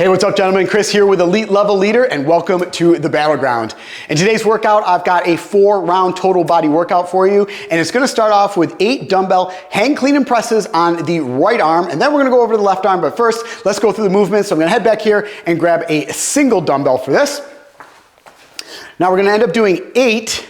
Hey, what's up, gentlemen? Chris here with Elite Level Leader, and welcome to the Battleground. In today's workout, I've got a 4-round total body workout for you, and it's gonna start off with 8 dumbbell hang clean and presses on the right arm, and then we're gonna go over to the left arm, but first, let's go through the movements. So I'm gonna head back here and grab a single dumbbell for this. Now we're gonna end up doing 8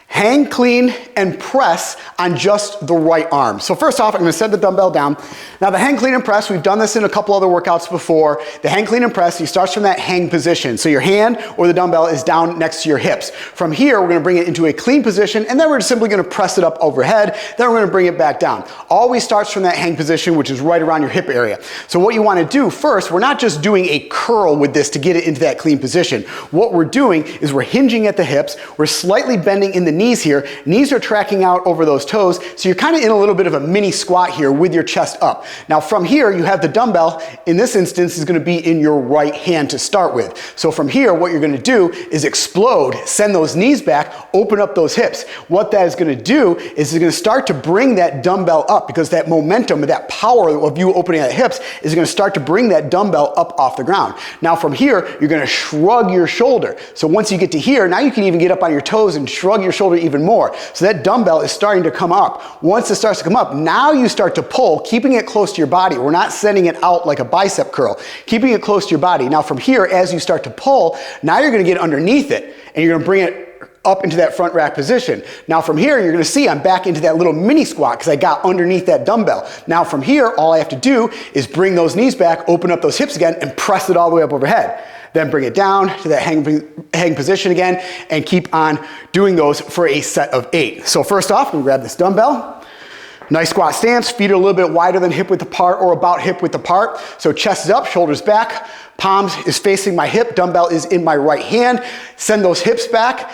hang clean and press on just the right arm. So first off, I'm gonna set the dumbbell down. Now the hang clean and press, we've done this in a couple other workouts before. The hang clean and press, he starts from that hang position. So your hand or the dumbbell is down next to your hips. From here, we're gonna bring it into a clean position, and then we're simply gonna press it up overhead. Then we're gonna bring it back down. Always starts from that hang position, which is right around your hip area. So what you wanna do first, we're not just doing a curl with this to get it into that clean position. What we're doing is we're hinging at the hips, we're slightly bending in the knees here. Knees are tracking out over those toes, so you're kind of in a little bit of a mini squat here with your chest up. Now from here, you have the dumbbell, in this instance, is gonna be in your right hand to start with. So from here, what you're gonna do is explode, send those knees back, open up those hips. What that is gonna do is it's gonna start to bring that dumbbell up, because that momentum, that power of you opening at the hips is gonna start to bring that dumbbell up off the ground. Now from here, you're gonna shrug your shoulder. So once you get to here, now you can even get up on your toes and shrug your shoulder even more. So that dumbbell is starting to come up. Once it starts to come up, now you start to pull, keeping it close to your body. We're not sending it out like a bicep curl, keeping it close to your body. Now from here, as you start to pull, now you're gonna get underneath it, and you're gonna bring it up into that front rack position. Now from here, you're gonna see I'm back into that little mini squat because I got underneath that dumbbell. Now from here, all I have to do is bring those knees back, open up those hips again, and press it all the way up overhead. Then bring it down to that hang position again, and keep on doing those for a set of 8. So first off, we grab this dumbbell. Nice squat stance, feet are a little bit wider than hip width apart or about hip width apart. So chest is up, shoulders back, palms is facing my hip, dumbbell is in my right hand. Send those hips back.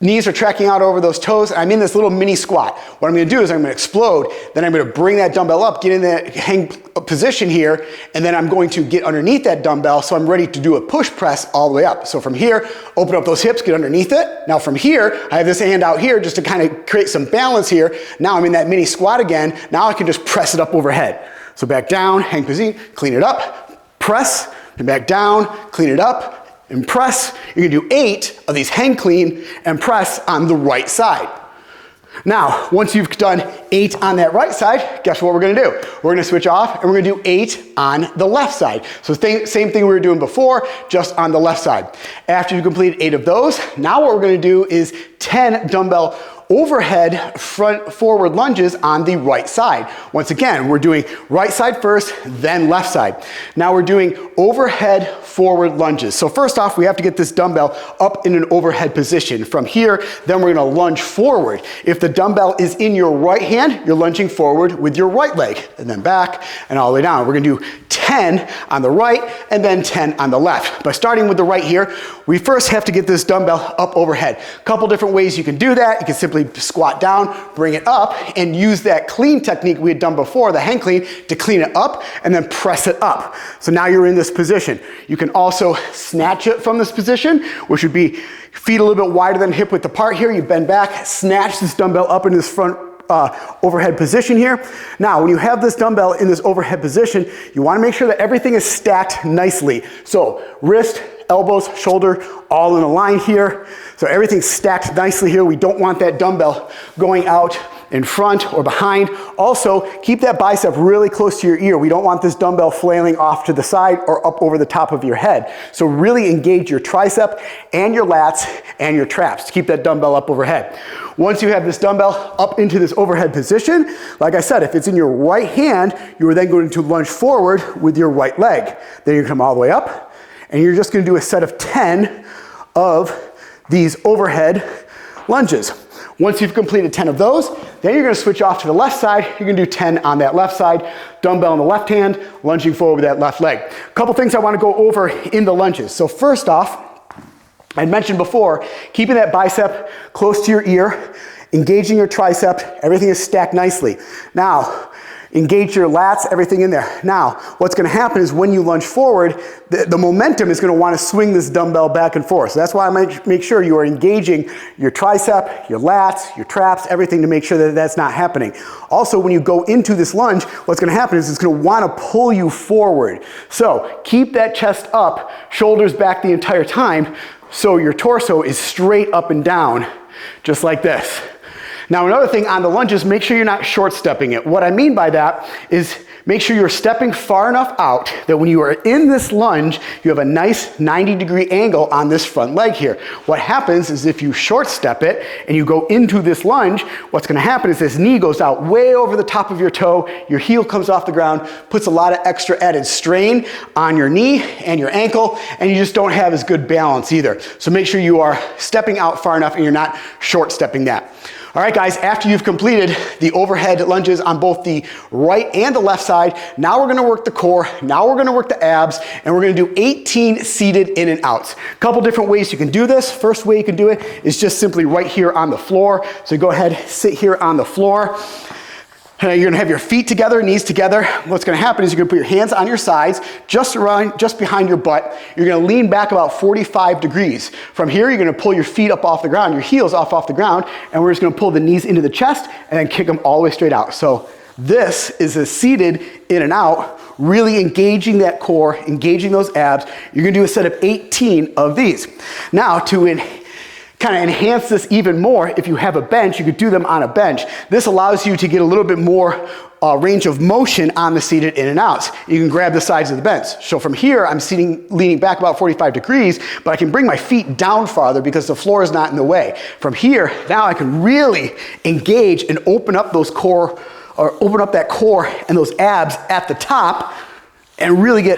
Knees are tracking out over those toes. I'm in this little mini squat. What I'm gonna do is I'm gonna explode, then I'm gonna bring that dumbbell up, get in that hang position here, and then I'm going to get underneath that dumbbell so I'm ready to do a push press all the way up. So from here, open up those hips, get underneath it. Now from here, I have this hand out here just to kind of create some balance here. Now I'm in that mini squat again. Now I can just press it up overhead. So back down, hang position, clean it up, press, and back down, clean it up, and press. You're gonna do 8 of these hang clean and press on the right side. Now, once you've done 8 on that right side, guess what we're gonna do? We're gonna switch off and we're gonna do 8 on the left side. So same thing we were doing before, just on the left side. After you complete 8 of those, now what we're gonna do is 10 dumbbell overhead front forward lunges on the right side. Once again, we're doing right side first, then left side. Now we're doing overhead forward lunges. So first off, we have to get this dumbbell up in an overhead position. From here, then we're gonna lunge forward. If the dumbbell is in your right hand, you're lunging forward with your right leg, and then back and all the way down. We're gonna do 10 on the right and then 10 on the left. By starting with the right here, we first have to get this dumbbell up overhead. A couple different ways you can do that. You can simply squat down, bring it up, and use that clean technique we had done before, the hang clean, to clean it up and then press it up. So now you're in this position. You can also snatch it from this position, which would be feet a little bit wider than hip width apart here. You bend back, snatch this dumbbell up into this front overhead position here. Now, when you have this dumbbell in this overhead position, you wanna make sure that everything is stacked nicely. So wrist, elbows, shoulder, all in a line here. So everything's stacked nicely here. We don't want that dumbbell going out in front or behind. Also, keep that bicep really close to your ear. We don't want this dumbbell flailing off to the side or up over the top of your head. So really engage your tricep and your lats and your traps to keep that dumbbell up overhead. Once you have this dumbbell up into this overhead position, like I said, if it's in your right hand, you are then going to lunge forward with your right leg. Then you come all the way up, and you're just gonna do a set of 10 of these overhead lunges. Once you've completed 10 of those, then you're gonna switch off to the left side. You're gonna do 10 on that left side, dumbbell in the left hand, lunging forward with that left leg. A couple things I wanna go over in the lunges. So first off, I mentioned before, keeping that bicep close to your ear, engaging your tricep, everything is stacked nicely. Now, Engage your lats, everything in there. Now, what's gonna happen is when you lunge forward, the momentum is gonna wanna swing this dumbbell back and forth. So that's why I make sure you are engaging your tricep, your lats, your traps, everything to make sure that that's not happening. Also, when you go into this lunge, what's gonna happen is it's gonna wanna pull you forward. So keep that chest up, shoulders back the entire time, so your torso is straight up and down, just like this. Now another thing on the lunges, make sure you're not short stepping it. What I mean by that is make sure you're stepping far enough out that when you are in this lunge, you have a nice 90-degree angle on this front leg here. What happens is if you short step it and you go into this lunge, what's gonna happen is this knee goes out way over the top of your toe, your heel comes off the ground, puts a lot of extra added strain on your knee and your ankle, and you just don't have as good balance either. So make sure you are stepping out far enough and you're not short stepping that. All right, guys, after you've completed the overhead lunges on both the right and the left side, now we're gonna work the core, now we're gonna work the abs, and we're gonna do 18 seated in and outs. A couple different ways you can do this. First way you can do it is just simply right here on the floor. So go ahead, sit here on the floor. You're gonna have your feet together, knees together. What's gonna happen is you're gonna put your hands on your sides, just behind your butt. You're gonna lean back about 45 degrees. From here, you're gonna pull your feet up off the ground, your heels off the ground, and we're just gonna pull the knees into the chest and then kick them all the way straight out. So this is a seated in and out, really engaging that core, engaging those abs. You're gonna do a set of 18 of these. Now, to kind of enhance this even more, if you have a bench, you could do them on a bench. This allows you to get a little bit more range of motion on the seated in and outs. You can grab the sides of the bench. So from here, I'm leaning back about 45 degrees, but I can bring my feet down farther because the floor is not in the way. From here, now I can really engage and open up those core, or open up that core and those abs at the top and really get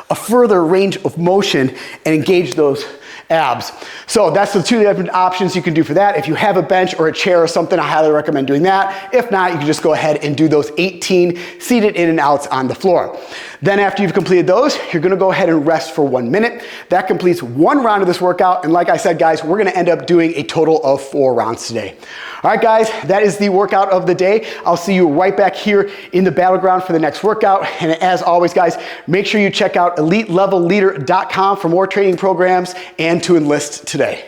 a further range of motion and engage those abs. So that's the two different options you can do for that. If you have a bench or a chair or something, I highly recommend doing that. If not, you can just go ahead and do those 18 seated in and outs on the floor. Then after you've completed those, you're gonna go ahead and rest for 1 minute. That completes one round of this workout. And like I said, guys, we're gonna end up doing a total of 4 rounds today. All right, guys, that is the workout of the day. I'll see you right back here in the battleground for the next workout. And as always, guys, make sure you check out EliteLevelLeader.com for more training programs and to enlist today.